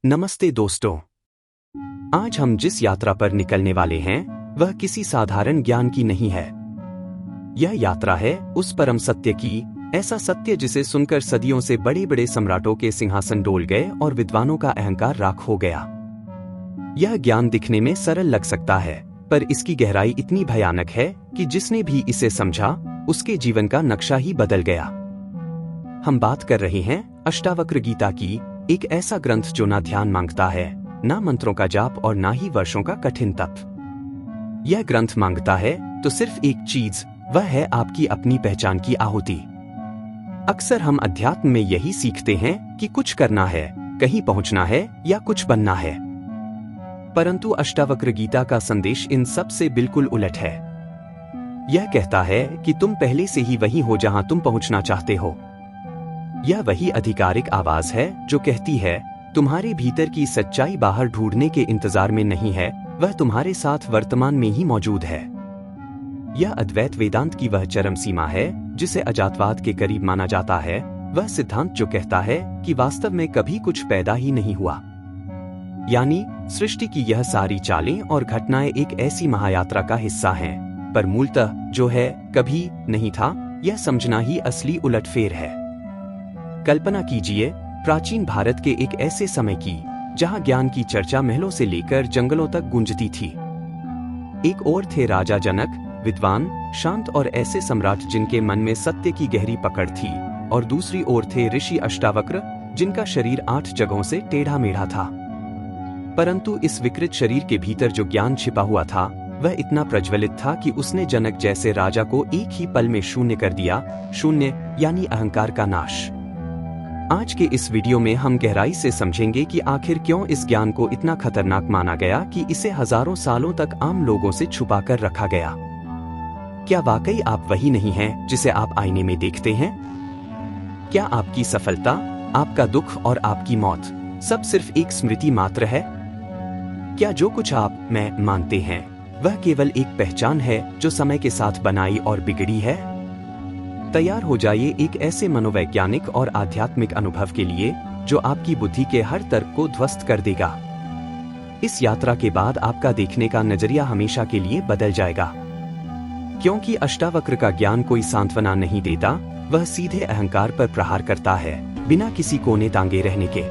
नमस्ते दोस्तों। आज हम जिस यात्रा पर निकलने वाले हैं वह किसी साधारण ज्ञान की नहीं है। यह यात्रा है उस परम सत्य की, ऐसा सत्य जिसे सुनकर सदियों से बड़े बड़े सम्राटों के सिंहासन डोल गए और विद्वानों का अहंकार राख हो गया। यह ज्ञान दिखने में सरल लग सकता है, पर इसकी गहराई इतनी भयानक है कि जिसने भी इसे समझा उसके जीवन का नक्शा ही बदल गया। हम बात कर रहे हैं अष्टावक्र गीता की, एक ऐसा ग्रंथ जो ना ध्यान मांगता है, ना मंत्रों का जाप और ना ही वर्षों का कठिन तप। यह ग्रंथ मांगता है तो सिर्फ एक चीज, वह है आपकी अपनी पहचान की आहुति। अक्सर हम अध्यात्म में यही सीखते हैं कि कुछ करना है, कहीं पहुंचना है या कुछ बनना है। परंतु अष्टावक्र गीता का संदेश इन सब से बिल्कुल उलट है। यह कहता है कि तुम पहले से ही वही हो जहां तुम पहुंचना चाहते हो। यह वही आधिकारिक आवाज है जो कहती है तुम्हारे भीतर की सच्चाई बाहर ढूंढने के इंतजार में नहीं है, वह तुम्हारे साथ वर्तमान में ही मौजूद है। यह अद्वैत वेदांत की वह चरम सीमा है जिसे अजातवाद के करीब माना जाता है, वह सिद्धांत जो कहता है कि वास्तव में कभी कुछ पैदा ही नहीं हुआ। यानी सृष्टि की यह सारी चालें और घटनाएं एक ऐसी महायात्रा का हिस्सा हैं, पर मूलतः जो है कभी नहीं था, यह समझना ही असली उलटफेर है। कल्पना कीजिए प्राचीन भारत के एक ऐसे समय की जहां ज्ञान की चर्चा महलों से लेकर जंगलों तक गूंजती थी। एक ओर थे राजा जनक, विद्वान, शांत और ऐसे सम्राट जिनके मन में सत्य की गहरी पकड़ थी, और दूसरी ओर थे ऋषि अष्टावक्र जिनका शरीर 8 जगहों से टेढ़ा मेढ़ा था। परंतु इस विकृत शरीर के भीतर जो ज्ञान छिपा हुआ था वह इतना प्रज्वलित था कि उसने जनक जैसे राजा को एक ही पल में शून्य कर दिया। शून्य यानी अहंकार का नाश। आज के इस वीडियो में हम गहराई से समझेंगे कि आखिर क्यों इस ज्ञान को इतना खतरनाक माना गया कि इसे हजारों सालों तक आम लोगों से छुपा कर रखा गया। क्या वाकई आप वही नहीं हैं जिसे आप आईने में देखते हैं? क्या आपकी सफलता, आपका दुख और आपकी मौत सब सिर्फ एक स्मृति मात्र है? क्या जो कुछ आप मैं मानते हैं वह केवल एक पहचान है जो समय के साथ बनाई और बिगड़ी है? तैयार हो जाइए एक ऐसे मनोवैज्ञानिक और आध्यात्मिक अनुभव के लिए जो आपकी बुद्धि के हर तर्क को ध्वस्त कर देगा। इस यात्रा के बाद आपका देखने का नजरिया हमेशा के लिए बदल जाएगा, क्योंकि अष्टावक्र का ज्ञान कोई सांत्वना नहीं देता, वह सीधे अहंकार पर प्रहार करता है, बिना किसी कोने तांगे रहने के।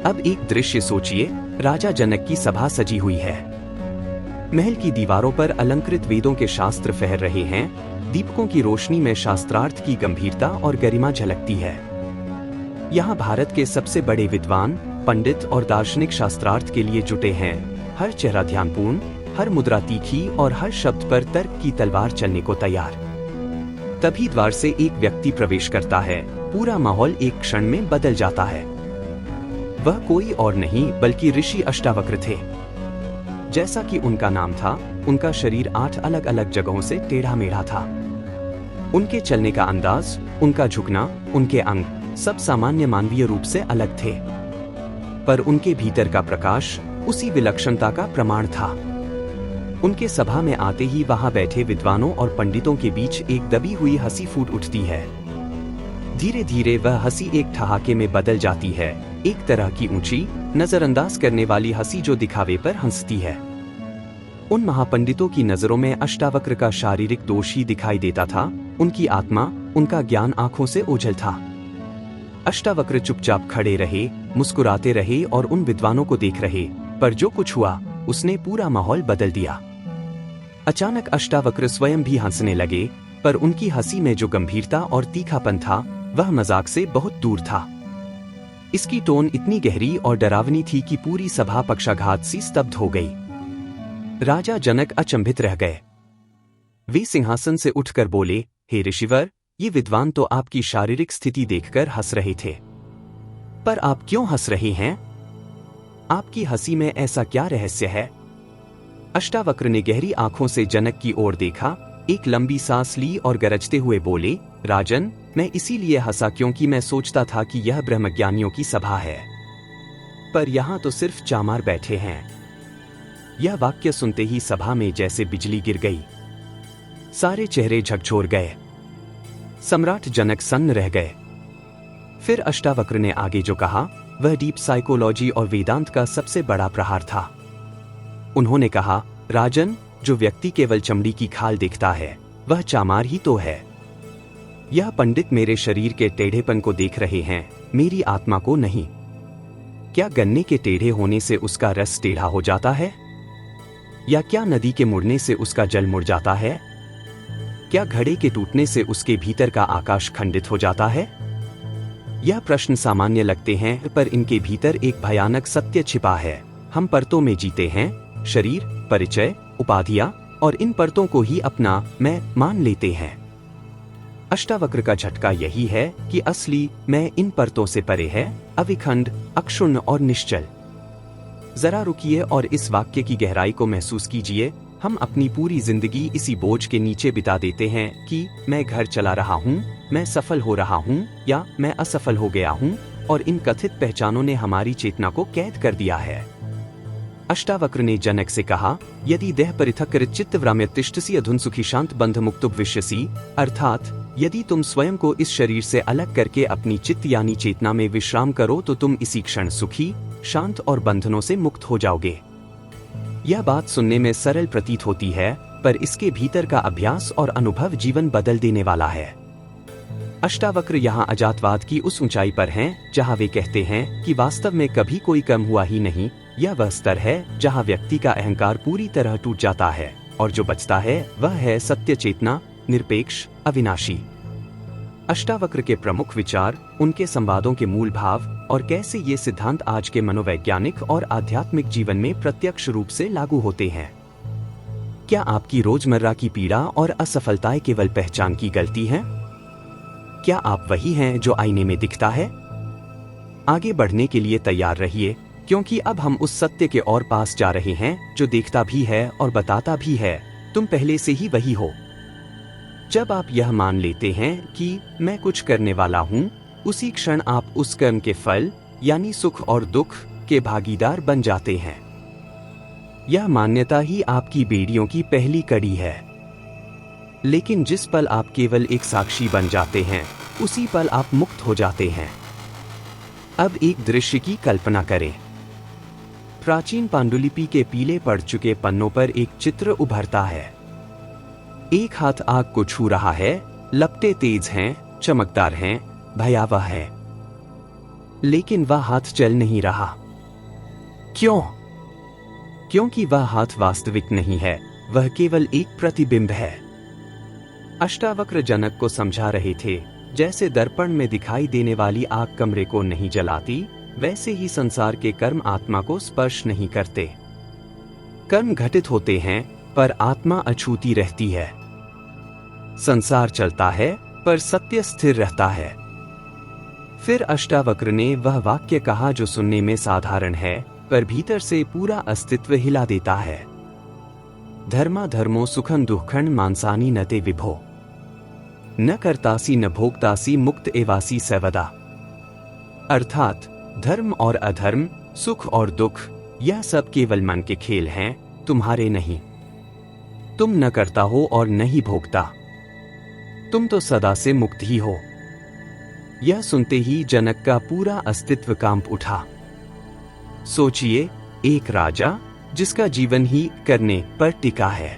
अब एक दृश्य सोचिए, राजा जनक की सभा सजी हुई है। महल की दीवारों पर अलंकृत वेदों के शास्त्र फहर रहे हैं, दीपकों की रोशनी में शास्त्रार्थ की गंभीरता और गरिमा झलकती है। यहाँ भारत के सबसे बड़े विद्वान, पंडित और दार्शनिक शास्त्रार्थ के लिए जुटे हैं। हर चेहरा ध्यानपूर्ण, हर मुद्रा तीखी और हर शब्द पर तर्क की तलवार चलने को तैयार। तभी द्वार से एक व्यक्ति प्रवेश करता है, पूरा माहौल एक क्षण में बदल जाता है। वह कोई और नहीं बल्कि ऋषि अष्टावक्र थे। जैसा कि उनका नाम था, उनका शरीर 8 अलग अलग जगहों से टेढ़ा मेढ़ा था। उनके चलने का अंदाज, उनका झुकना, उनके अंग सब सामान्य मानवीय रूप से अलग थे, पर उनके भीतर का प्रकाश उसी विलक्षणता का प्रमाण था। उनके सभा में आते ही वहां बैठे विद्वानों और पंडितों के बीच एक दबी हुई हंसी फूट उठती है। धीरे धीरे वह हंसी एक ठहाके में बदल जाती है, एक तरह की ऊंची, नजरअंदाज करने वाली हंसी जो दिखावे पर हंसती है। उन महापंडितों की नजरों में अष्टावक्र का शारीरिक दोष ही दिखाई देता था, उनकी आत्मा, उनका ज्ञान आंखों से ओझल था। अष्टावक्र चुपचाप खड़े रहे, मुस्कुराते रहे और उन विद्वानों को देख रहे, पर जो कुछ हुआ उसने पूरा माहौल बदल दिया। अचानक अष्टावक्र स्वयं भी हंसने लगे, पर उनकी हंसी में जो गंभीरता और तीखापन था वह मजाक से बहुत दूर था। इसकी टोन इतनी गहरी और डरावनी थी कि पूरी सभा पक्षाघात सी स्तब्ध हो गई। राजा जनक अचंभित रह गए। वे सिंहासन से उठकर बोले, हे ऋषिवर, ये विद्वान तो आपकी शारीरिक स्थिति देखकर हंस रहे थे, पर आप क्यों हंस रहे हैं? आपकी हंसी में ऐसा क्या रहस्य है? अष्टावक्र ने गहरी आंखों से जनक की ओर देखा, एक लंबी सांस ली और गरजते हुए बोले, राजन, मैं इसीलिए हंसा क्योंकि मैं सोचता था कि यह ब्रह्मज्ञानियों की सभा है, पर यहाँ तो सिर्फ चामार बैठे हैं। यह वाक्य सुनते ही सभा में जैसे बिजली गिर गई। सारे चेहरे झकझोर गए। सम्राट जनक सन्न रह गए। फिर अष्टावक्र ने आगे जो कहा, वह डीप साइकोलॉजी और वेदांत का सबसे बड़ा प्रहार था। उन्होंने कहा, राजन, जो व्यक्ति केवल चमड़ी की खाल देखता है वह चामार ही तो है। यह पंडित मेरे शरीर के टेढ़ेपन को देख रहे हैं, मेरी आत्मा को नहीं। क्या गन्ने के टेढ़े होने से उसका रस टेढ़ा हो जाता है? या क्या नदी के मुड़ने से उसका जल मुड़ जाता है? क्या घड़े के टूटने से उसके भीतर का आकाश खंडित हो जाता है? यह प्रश्न सामान्य लगते हैं, पर इनके भीतर एक भयानक सत्य छिपा है। हम परतों में जीते हैं, शरीर, परिचय, उपाधियां, और इन परतों को ही अपना मैं मान लेते हैं। अष्टावक्र का झटका यही है कि असली मैं इन परतों से परे है, अविखंड, अक्षुण्ण और निश्चल। जरा रुकिए और इस वाक्य की गहराई को महसूस कीजिए। हम अपनी पूरी जिंदगी इसी बोझ के नीचे बिता देते हैं कि मैं घर चला रहा हूँ, मैं सफल हो रहा हूँ या मैं असफल हो गया हूँ, और इन कथित पहचानों ने हमारी चेतना को कैद कर दिया है। अष्टावक्र ने जनक से कहा, यदि देह पृथक कृत चित्त व्राम्यतिष्ठसि अधुन सुखी शांत बंध मुक्तुपविश्यसि, अर्थात यदि तुम स्वयं को इस शरीर से अलग करके अपनी चित्त यानी चेतना में विश्राम करो तो तुम इसी क्षण सुखी, शांत और बंधनों से मुक्त हो जाओगे। यह बात सुनने में सरल प्रतीत होती है, पर इसके भीतर का अभ्यास और अनुभव जीवन बदल देने वाला है। अष्टावक्र यहाँ अजातवाद की उस ऊंचाई पर हैं जहाँ वे कहते हैं कि वास्तव में कभी कोई कम हुआ ही नहीं। यह वह स्तर है जहाँ व्यक्ति का अहंकार पूरी तरह टूट जाता है और जो बचता है वह है सत्य चेतना, निरपेक्ष, अविनाशी। अष्टावक्र के प्रमुख विचार, उनके संवादों के मूल भाव और कैसे ये सिद्धांत आज के मनोवैज्ञानिक और आध्यात्मिक जीवन में प्रत्यक्ष रूप से लागू होते हैं। क्या आपकी रोजमर्रा की पीड़ा और असफलताएं केवल पहचान की गलती हैं? क्या आप वही हैं जो आईने में दिखता है? आगे बढ़ने के लिए तैयार रहिए, क्योंकि अब हम उस सत्य के और पास जा रहे हैं जो देखता भी है और बताता भी है, तुम पहले से ही वही हो। जब आप यह मान लेते हैं कि मैं कुछ करने वाला हूँ, उसी क्षण आप उस कर्म के फल यानी सुख और दुख के भागीदार बन जाते हैं। यह मान्यता ही आपकी बेड़ियों की पहली कड़ी है। लेकिन जिस पल आप केवल एक साक्षी बन जाते हैं, उसी पल आप मुक्त हो जाते हैं। अब एक दृश्य की कल्पना करें। प्राचीन पांडुलिपि के पीले पड़ चुके पन्नों पर एक चित्र उभरता है। एक हाथ आग को छू रहा है, लपटें तेज हैं, चमकदार हैं, भयावह है। लेकिन वह हाथ चल नहीं रहा। क्यों? क्योंकि वह हाथ वास्तविक नहीं है, वह केवल एक प्रतिबिंब है। अष्टावक्र जनक को समझा रहे थे, जैसे दर्पण में दिखाई देने वाली आग कमरे को नहीं जलाती, वैसे ही संसार के कर्म आत्मा को स्पर्श नहीं करते। कर्म घटित होते हैं, पर आत्मा अछूती रहती है। संसार चलता है, पर सत्य स्थिर रहता है। फिर अष्टावक्र ने वह वाक्य कहा जो सुनने में साधारण है, पर भीतर से पूरा अस्तित्व हिला देता है। धर्मा धर्मो सुखं दुःखं मांसानि न ते विभो, न कर्तासि न भोक्तासि मुक्त एवासि सर्वदा। अर्थात धर्म और अधर्म, सुख और दुख, यह सब केवल मन के खेल हैं, तुम्हारे नहीं। तुम न करता हो और न ही भोगता, तुम तो सदा से मुक्त ही हो। यह सुनते ही जनक का पूरा अस्तित्व कांप उठा। सोचिए, एक राजा जिसका जीवन ही करने पर टिका है।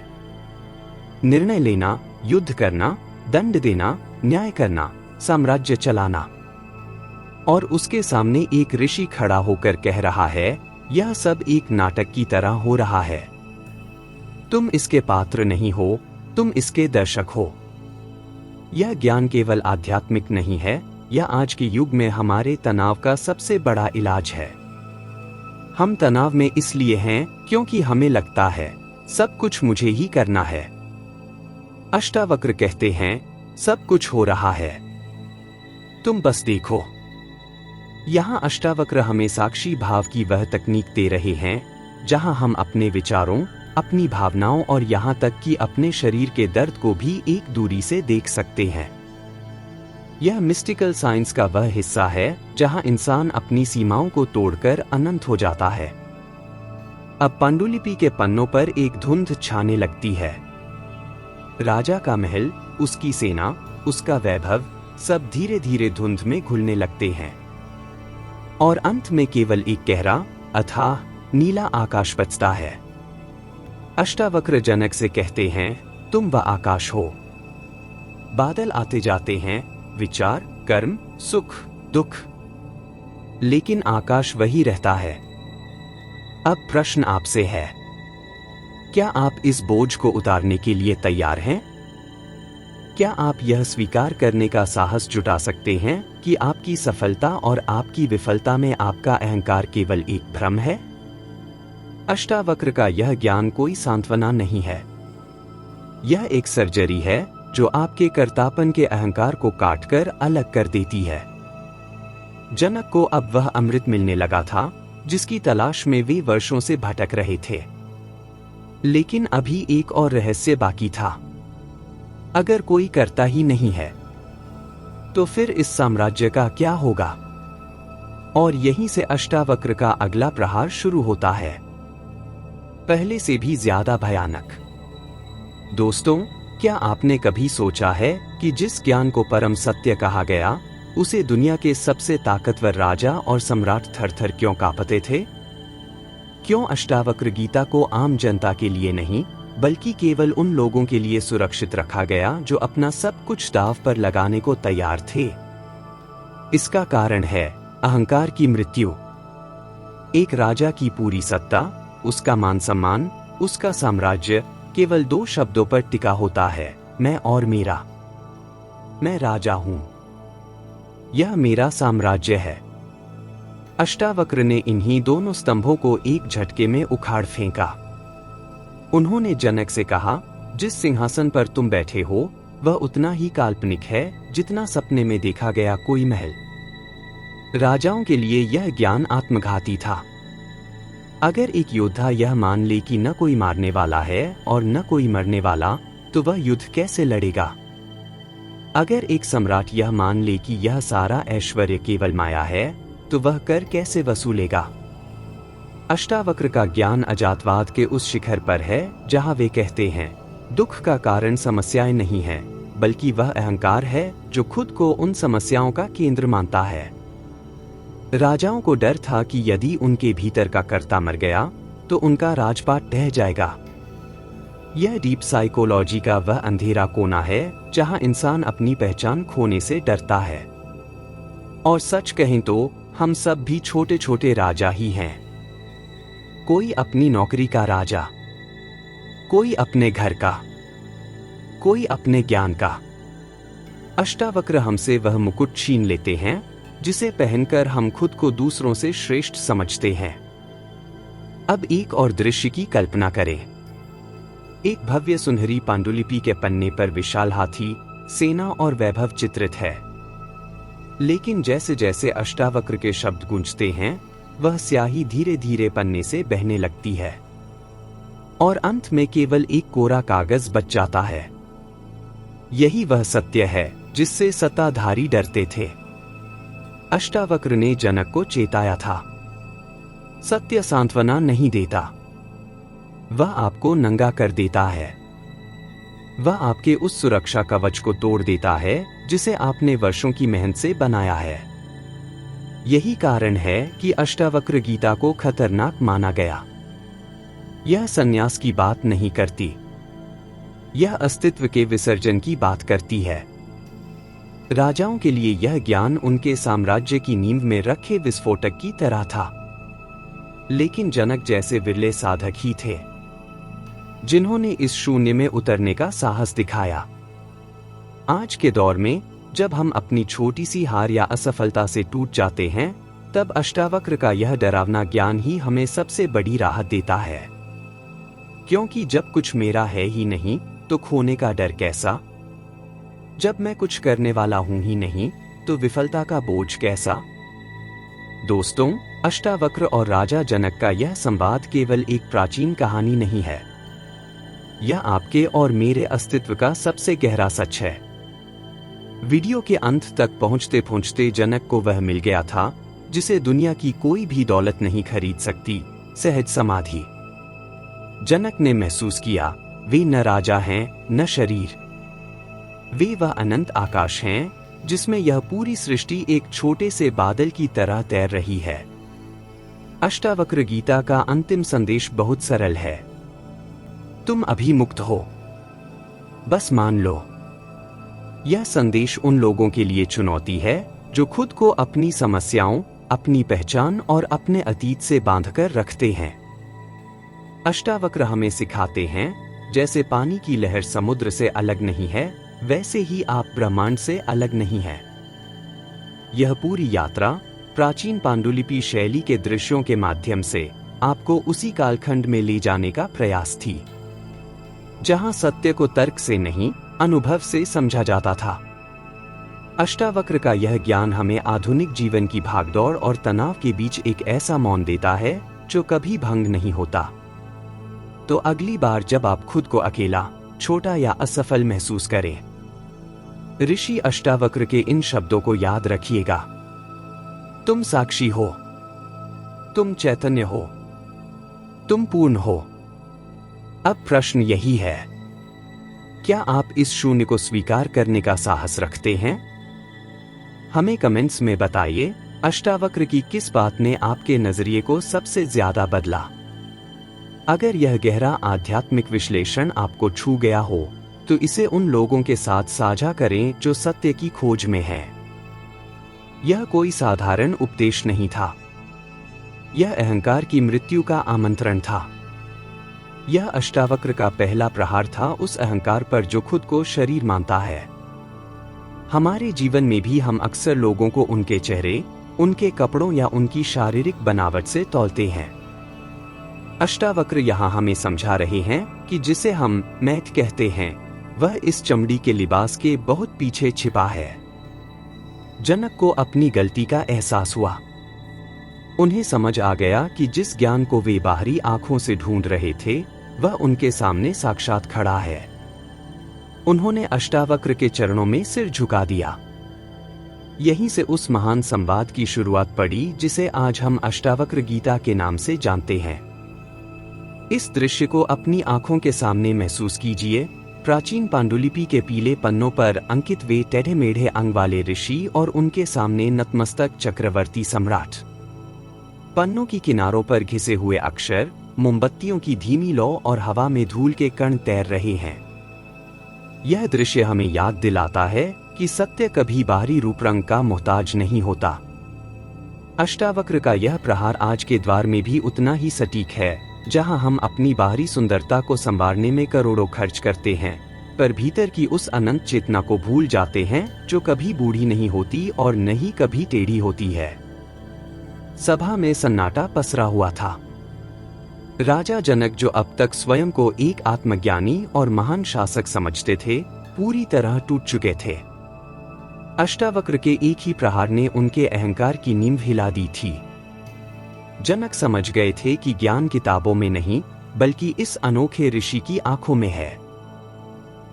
निर्णय लेना, युद्ध करना, दंड देना, न्याय करना, साम्राज्य चलाना। और उसके सामने एक ऋषि खड़ा होकर कह रहा है, यह सब एक नाटक की तरह हो रहा है। तुम इसके पात्र नहीं हो, तुम इसके दर्शक हो। यह ज्ञान केवल आध्यात्मिक नहीं है, यह आज के युग में हमारे तनाव का सबसे बड़ा इलाज है। हम तनाव में इसलिए हैं क्योंकि हमें लगता है सब कुछ मुझे ही करना है। अष्टावक्र कहते हैं, सब कुछ हो रहा है, तुम बस देखो। यहाँ अष्टावक्र हमें साक्षी भाव की वह तकनीक दे रहे हैं जहाँ हम अपने विचारों, अपनी भावनाओं और यहाँ तक कि अपने शरीर के दर्द को भी एक दूरी से देख सकते हैं। यह मिस्टिकल साइंस का वह हिस्सा है जहाँ इंसान अपनी सीमाओं को तोड़कर अनंत हो जाता है। अब पांडुलिपि के पन्नों पर एक धुंध छाने लगती है। राजा का महल, उसकी सेना, उसका वैभव, सब धीरे धीरे धुंध में घुलने लगते हैं। और अंत में केवल एक गहरा अथाह नीला आकाश बचता है। अष्टावक्र जनक से कहते हैं, तुम वह आकाश हो। बादल आते जाते हैं, विचार, कर्म, सुख, दुख, लेकिन आकाश वही रहता है। अब प्रश्न आपसे है, क्या आप इस बोझ को उतारने के लिए तैयार हैं? क्या आप यह स्वीकार करने का साहस जुटा सकते हैं कि आपकी सफलता और आपकी विफलता में आपका अहंकार केवल एक भ्रम है? अष्टावक्र का यह ज्ञान कोई सांत्वना नहीं है। यह एक सर्जरी है जो आपके कर्तापन के अहंकार को काटकर अलग कर देती है। जनक को अब वह अमृत मिलने लगा था जिसकी तलाश में वे वर्षों से भटक रहे थे। लेकिन अभी एक और रहस्य बाकी था। अगर कोई करता ही नहीं है तो फिर इस साम्राज्य का क्या होगा? और यहीं से अष्टावक्र का अगला प्रहार शुरू होता है, पहले से भी ज्यादा भयानक। दोस्तों, क्या आपने कभी सोचा है कि जिस ज्ञान को परम सत्य कहा गया उसे दुनिया के सबसे ताकतवर राजा और सम्राट थर-थर क्यों कांपते थे? क्यों अष्टावक्र गीता को आम जनता के लिए नहीं बल्कि केवल उन लोगों के लिए सुरक्षित रखा गया जो अपना सब कुछ दांव पर लगाने को तैयार थे? इसका कारण है अहंकार की मृत्यु। एक राजा की पूरी सत्ता, उसका मान सम्मान, उसका साम्राज्य केवल दो शब्दों पर टिका होता है, मैं और मेरा। मैं राजा हूं, यह मेरा साम्राज्य है। अष्टावक्र ने इन्हीं दोनों स्तंभों को एक झटके में उखाड़ फेंका। उन्होंने जनक से कहा, जिस सिंहासन पर तुम बैठे हो वह उतना ही काल्पनिक है जितना सपने में देखा गया कोई महल। राजाओं के लिए यह ज्ञान आत्मघाती था। अगर एक योद्धा यह मान ले कि न कोई मारने वाला है और न कोई मरने वाला, तो वह युद्ध कैसे लड़ेगा? अगर एक सम्राट यह मान ले कि यह सारा ऐश्वर्य केवल माया है, तो वह कर कैसे वसूलेगा? अष्टावक्र का ज्ञान अजातवाद के उस शिखर पर है जहां वे कहते हैं, दुख का कारण समस्याएं नहीं है, बल्कि वह अहंकार है जो खुद को उन समस्याओं का केंद्र मानता है। राजाओं को डर था कि यदि उनके भीतर का कर्ता मर गया तो उनका राजपाट ढह जाएगा। यह डीप साइकोलॉजी का वह अंधेरा कोना है जहां इंसान अपनी पहचान खोने से डरता है। और सच कहें तो हम सब भी छोटे छोटे राजा ही हैं। कोई अपनी नौकरी का राजा, कोई अपने घर का, कोई अपने ज्ञान का। अष्टावक्र हमसे वह मुकुट छीन लेते हैं जिसे पहनकर हम खुद को दूसरों से श्रेष्ठ समझते हैं। अब एक और दृश्य की कल्पना करें। एक भव्य सुनहरी पांडुलिपि के पन्ने पर विशाल हाथी, सेना और वैभव चित्रित है। लेकिन जैसे जैसे अष्टावक्र के शब्द गूंजते हैं, वह स्याही धीरे धीरे पन्ने से बहने लगती है और अंत में केवल एक कोरा कागज बच जाता है। यही वह सत्य है जिससे सत्ताधारी डरते थे। अष्टावक्र ने जनक को चेताया था, सत्य सांत्वना नहीं देता, वह आपको नंगा कर देता है। वह आपके उस सुरक्षा कवच को तोड़ देता है जिसे आपने वर्षों की मेहनत से बनाया है। यही कारण है कि अष्टावक्र गीता को खतरनाक माना गया। यह संन्यास की बात नहीं करती, यह अस्तित्व के विसर्जन की बात करती है। राजाओं के लिए यह ज्ञान उनके साम्राज्य की नींव में रखे विस्फोटक की तरह था। लेकिन जनक जैसे विरले साधक ही थे जिन्होंने इस शून्य में उतरने का साहस दिखाया। आज के दौर में जब हम अपनी छोटी सी हार या असफलता से टूट जाते हैं, तब अष्टावक्र का यह डरावना ज्ञान ही हमें सबसे बड़ी राहत देता है। क्योंकि जब कुछ मेरा है ही नहीं तो खोने का डर कैसा? जब मैं कुछ करने वाला हूं ही नहीं तो विफलता का बोझ कैसा? दोस्तों, अष्टावक्र और राजा जनक का यह संवाद केवल एक प्राचीन कहानी नहीं है। यह आपके और मेरे अस्तित्व का सबसे गहरा सच है। वीडियो के अंत तक पहुंचते पहुंचते जनक को वह मिल गया था जिसे दुनिया की कोई भी दौलत नहीं खरीद सकती, सहज समाधि। जनक ने महसूस किया, वे न राजा हैं न शरीर, वे वह अनंत आकाश हैं जिसमें यह पूरी सृष्टि एक छोटे से बादल की तरह तैर रही है। अष्टावक्र गीता का अंतिम संदेश बहुत सरल है। तुम अभी मुक्त हो, बस मान लो। यह संदेश उन लोगों के लिए चुनौती है जो खुद को अपनी समस्याओं, अपनी पहचान और अपने अतीत से बांधकर रखते हैं। अष्टावक्र हमें सिखाते हैं, जैसे पानी की लहर समुद्र से अलग नहीं है, वैसे ही आप ब्रह्मांड से अलग नहीं हैं। यह पूरी यात्रा प्राचीन पांडुलिपि शैली के दृश्यों के माध्यम से आपको उसी कालखंड में ले जाने का प्रयास थी, जहां सत्य को तर्क से नहीं, अनुभव से समझा जाता था। अष्टावक्र का यह ज्ञान हमें आधुनिक जीवन की भागदौड़ और तनाव के बीच एक ऐसा मौन देता है जो कभी भंग नहीं होता। तो अगली बार जब आप खुद को अकेला, छोटा या असफल महसूस करें, ऋषि अष्टावक्र के इन शब्दों को याद रखिएगा। तुम साक्षी हो, तुम चैतन्य हो, तुम पूर्ण हो। अब प्रश्न यही है, क्या आप इस शून्य को स्वीकार करने का साहस रखते हैं? हमें कमेंट्स में बताइए, अष्टावक्र की किस बात ने आपके नजरिए को सबसे ज्यादा बदला। अगर यह गहरा आध्यात्मिक विश्लेषण आपको छू गया हो, तो इसे उन लोगों के साथ साझा करें जो सत्य की खोज में हैं। यह कोई साधारण उपदेश नहीं था। यह अहंकार की मृत्यु का आमंत्रण था। यह अष्टावक्र का पहला प्रहार था उस अहंकार पर जो खुद को शरीर मानता है। हमारे जीवन में भी हम अक्सर लोगों को उनके चेहरे, उनके कपड़ों या उनकी शारीरिक बनावट से तौलते हैं। अष्टावक्र यहाँ हमें समझा रहे हैं कि जिसे हम मैथ कहते हैं, वह इस चमड़ी के लिबास के बहुत पीछे छिपा है। जनक को अपनी गलती का एहसास हुआ। उन्हें समझ आ गया कि जिस ज्ञान को वे बाहरी आंखों से ढूंढ रहे थे, वह उनके सामने साक्षात खड़ा है। उन्होंने अष्टावक्र के चरणों में सिर झुका दिया। यहीं से उस महान संवाद की शुरुआत पड़ी जिसे आज हम अष्टावक्र गीता के नाम से जानते हैं। इस दृश्य को अपनी आंखों के सामने महसूस कीजिए। प्राचीन पांडुलिपि के पीले पन्नों पर अंकित वे टेढ़े मेढ़े अंग वाले ऋषि और उनके सामने नतमस्तक चक्रवर्ती सम्राट। पन्नों की किनारों पर घिसे हुए अक्षर, मोमबत्तियों की धीमी लौ और हवा में धूल के कण तैर रहे हैं। यह दृश्य हमें याद दिलाता है कि सत्य कभी बाहरी रूप रंग का मोहताज नहीं होता। अष्टावक्र का यह प्रहार आज के द्वार में भी उतना ही सटीक है। जहां हम अपनी बाहरी सुंदरता को संवारने में करोड़ों खर्च करते हैं, पर भीतर की उस अनंत चेतना को भूल जाते हैं जो कभी बूढ़ी नहीं होती और न ही कभी टेढ़ी होती है। सभा में सन्नाटा पसरा हुआ था। राजा जनक, जो अब तक स्वयं को एक आत्मज्ञानी और महान शासक समझते थे, पूरी तरह टूट चुके थे। अष्टावक्र के एक ही प्रहार ने उनके अहंकार की नींव हिला दी थी। जनक समझ गए थे कि ज्ञान किताबों में नहीं, बल्कि इस अनोखे ऋषि की आंखों में है।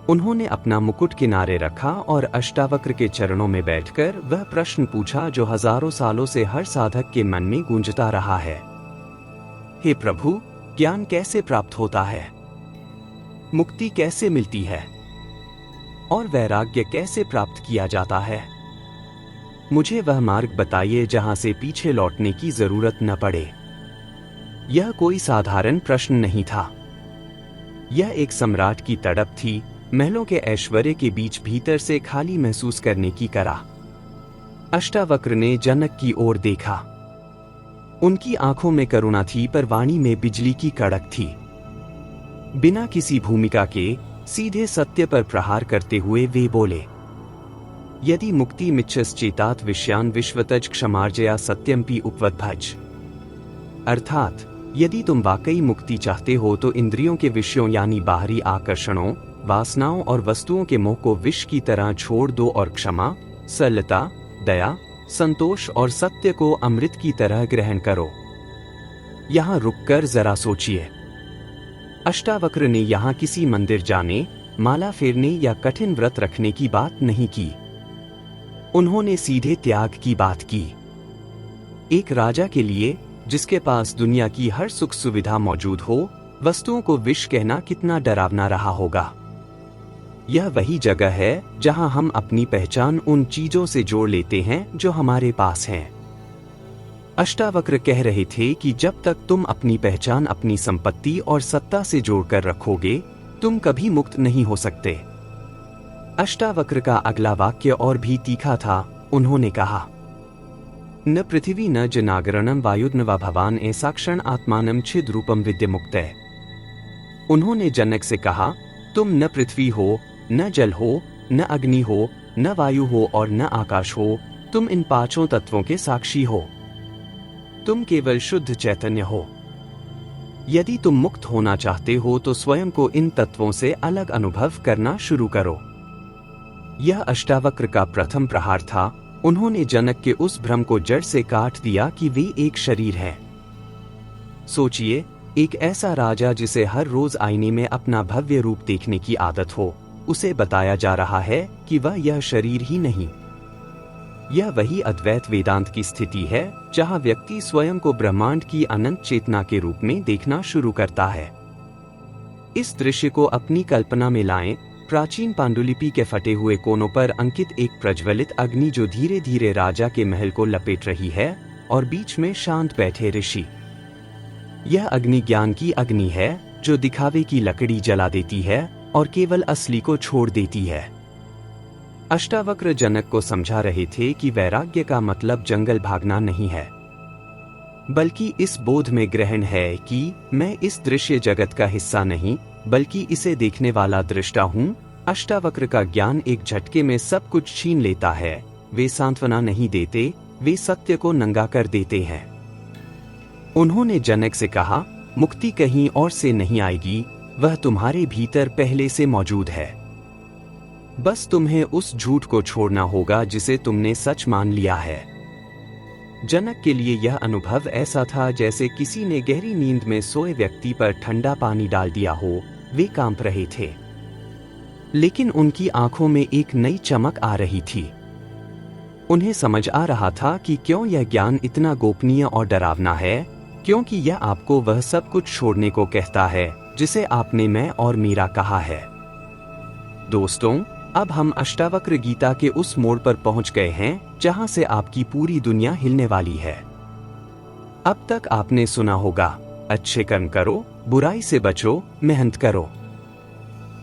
उन्होंने अपना मुकुट किनारे रखा और अष्टावक्र के चरणों में बैठकर वह प्रश्न पूछा जो हजारों सालों से हर साधक के मन में गूंजता रहा है। हे प्रभु, ज्ञान कैसे प्राप्त होता है? मुक्ति कैसे मिलती है? और वैराग्य कैसे प्राप्त किया जाता है? मुझे वह मार्ग बताइए जहां से पीछे लौटने की जरूरत न पड़े। यह कोई साधारण प्रश्न नहीं था। यह एक सम्राट की तड़प थी, महलों के ऐश्वर्य के बीच भीतर से खाली महसूस करने की करा। अष्टावक्र ने जनक की ओर देखा। उनकी आंखों में करुणा थी, पर वाणी में बिजली की कड़क थी। बिना किसी भूमिका के सीधे सत्य पर प्रहार करते हुए वे बोले, यदि मुक्ति मिच्छश्चेतात विषयान विश्वतज क्षमार्जया सत्यमपि उपवद्भज। अर्थात, यदि तुम वाकई मुक्ति चाहते हो तो इंद्रियों के विषयों यानी बाहरी आकर्षणों, वासनाओं और वस्तुओं के मोह को विष की तरह छोड़ दो और क्षमा, सरलता, दया, संतोष और सत्य को अमृत की तरह ग्रहण करो। यहाँ रुककर जरा सोचिए। अष्टावक्र ने यहाँ किसी मंदिर जाने, माला फेरने या कठिन व्रत रखने की बात नहीं की। उन्होंने सीधे त्याग की बात की। एक राजा के लिए, जिसके पास दुनिया की हर सुख सुविधा मौजूद हो, वस्तुओं को विष कहना कितना डरावना रहा होगा। यह वही जगह है जहां हम अपनी पहचान उन चीजों से जोड़ लेते हैं जो हमारे पास हैं। अष्टावक्र कह रहे थे कि जब तक तुम अपनी पहचान अपनी संपत्ति और सत्ता से जोड़कर रखोगे, तुम कभी मुक्त नहीं हो सकते। अष्टावक्र का अगला वाक्य और भी तीखा था। उन्होंने कहा, न पृथ्वी न जनागरणम वायुर्न वा भवान ऐसाक्षण आत्मानम छिद रूपम विद्यमुक्तः। उन्होंने जनक से कहा, तुम न पृथ्वी हो, न जल हो, न अग्नि हो, न वायु हो और न आकाश हो, तुम इन पांचों तत्वों के साक्षी हो। तुम केवल शुद्ध चैतन्य हो। यदि तुम मुक्त होना चाहते हो तो स्वयं को इन तत्वों से अलग अनुभव करना शुरू करो। यह अष्टावक्र का प्रथम प्रहार था। उन्होंने जनक के उस भ्रम को जड़ से काट दिया कि वे एक शरीर है। सोचिए, एक ऐसा राजा जिसे हर रोज आईने में अपना भव्य रूप देखने की आदत हो, उसे बताया जा रहा है कि वह यह शरीर ही नहीं। यह वही अद्वैत वेदांत की स्थिति है जहां व्यक्ति स्वयं को ब्रह्मांड की अनंत चेतना के रूप में देखना शुरू करता है। इस दृश्य को अपनी कल्पना में लाएं। प्राचीन पांडुलिपि के फटे हुए कोनों पर अंकित एक प्रज्वलित अग्नि जो धीरे धीरे राजा के महल को लपेट रही है, और बीच में शांत बैठे ऋषि। यह अग्नि ज्ञान की अग्नि है जो दिखावे की लकड़ी जला देती है और केवल असली को छोड़ देती है। अष्टावक्र जनक को समझा रहे थे कि वैराग्य का मतलब जंगल भागना नहीं है, बल्कि इस बोध में ग्रहण है कि मैं इस दृश्य जगत का हिस्सा नहीं, बल्कि इसे देखने वाला दृष्टा हूँ। अष्टावक्र का ज्ञान एक झटके में सब कुछ छीन लेता है। वे सांत्वना नहीं देते, वे सत्य को नंगा कर देते हैं। उन्होंने जनक से कहा, मुक्ति कहीं और से नहीं आएगी, वह तुम्हारे भीतर पहले से मौजूद है। बस तुम्हें उस झूठ को छोड़ना होगा जिसे तुमने सच मान लिया है। जनक के लिए यह अनुभव ऐसा था जैसे किसी ने गहरी नींद में सोए व्यक्ति पर ठंडा पानी डाल दिया हो। वे कांप रहे थे, लेकिन उनकी आंखों में एक नई चमक आ रही थी। उन्हें समझ आ रहा था कि क्यों यह ज्ञान इतना गोपनीय और डरावना है, क्योंकि यह आपको वह सब कुछ छोड़ने को कहता है जिसे आपने मैं और मेरा कहा है। दोस्तों, अब हम अष्टावक्र गीता के उस मोड़ पर पहुंच गए हैं जहां से आपकी पूरी दुनिया हिलने वाली है। अब तक आपने सुना होगा, अच्छे कर्म करो, बुराई से बचो, मेहनत करो।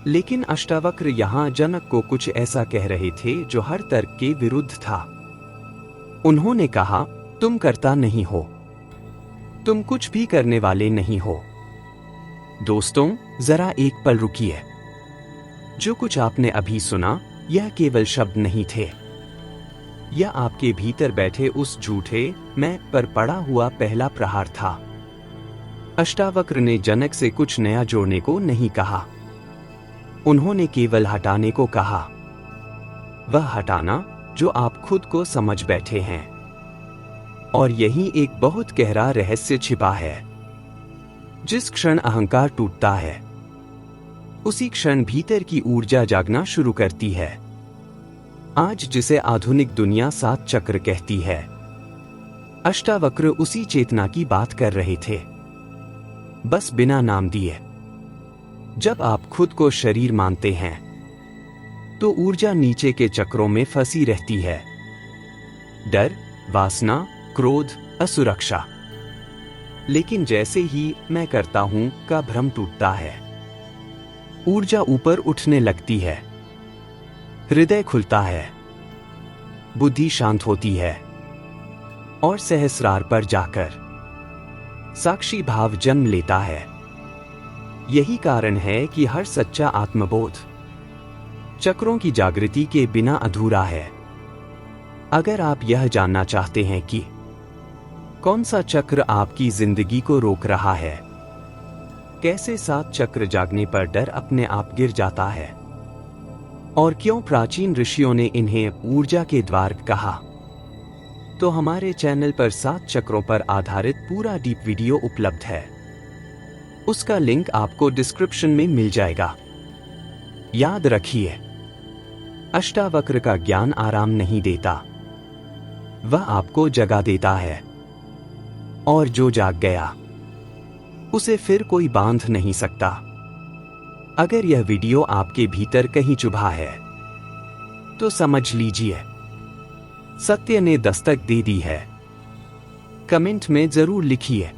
लेकिन अष्टावक्र यहाँ जनक को कुछ ऐसा कह रहे थे जो हर तर्क के विरुद्ध था। उन्होंने कहा, तुम करता नहीं हो, तुम कुछ भी करने वाले नहीं हो। दोस्तों, जरा एक पल रुकिए। जो कुछ आपने अभी सुना, यह केवल शब्द नहीं थे। यह आपके भीतर बैठे उस झूठे मैं पर पड़ा हुआ पहला प्रहार था। अष्टावक्र ने जनक से कुछ नया जोड़ने को नहीं कहा, उन्होंने केवल हटाने को कहा। वह हटाना जो आप खुद को समझ बैठे हैं। और यही एक बहुत गहरा रहस्य छिपा है। जिस क्षण अहंकार टूटता है, उसी क्षण भीतर की ऊर्जा जागना शुरू करती है। आज जिसे आधुनिक दुनिया सात चक्र कहती है, अष्टावक्र उसी चेतना की बात कर रहे थे, बस बिना नाम दिए। जब आप खुद को शरीर मानते हैं, तो ऊर्जा नीचे के चक्रों में फंसी रहती है। डर, वासना, क्रोध, असुरक्षा। लेकिन जैसे ही मैं करता हूं का भ्रम टूटता है, ऊर्जा ऊपर उठने लगती है, हृदय खुलता है, बुद्धि शांत होती है, और सहस्रार पर जाकर साक्षी भाव जन्म लेता है। यही कारण है कि हर सच्चा आत्मबोध चक्रों की जागृति के बिना अधूरा है। अगर आप यह जानना चाहते हैं कि कौन सा चक्र आपकी जिंदगी को रोक रहा है, कैसे सात चक्र जागने पर डर अपने आप गिर जाता है, और क्यों प्राचीन ऋषियों ने इन्हें ऊर्जा के द्वार कहा, तो हमारे चैनल पर सात चक्रों पर आधारित पूरा डीप वीडियो उपलब्ध है। उसका लिंक आपको डिस्क्रिप्शन में मिल जाएगा। याद रखिए, अष्टावक्र का ज्ञान आराम नहीं देता, वह आपको जगा देता है। और जो जाग गया, उसे फिर कोई बांध नहीं सकता। अगर यह वीडियो आपके भीतर कहीं चुभा है तो समझ लीजिए सत्य ने दस्तक दे दी है। कमेंट में जरूर लिखिए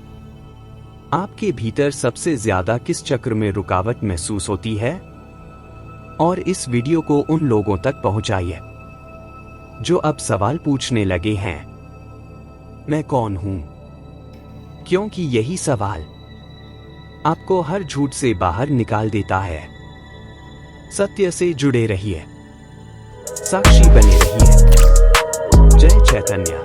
आपके भीतर सबसे ज्यादा किस चक्र में रुकावट महसूस होती है, और इस वीडियो को उन लोगों तक पहुंचाइए जो अब सवाल पूछने लगे हैं, मैं कौन हूं? क्योंकि यही सवाल आपको हर झूठ से बाहर निकाल देता है। सत्य से जुड़े रहिए, साक्षी बने रहिए। जय चैतन्य।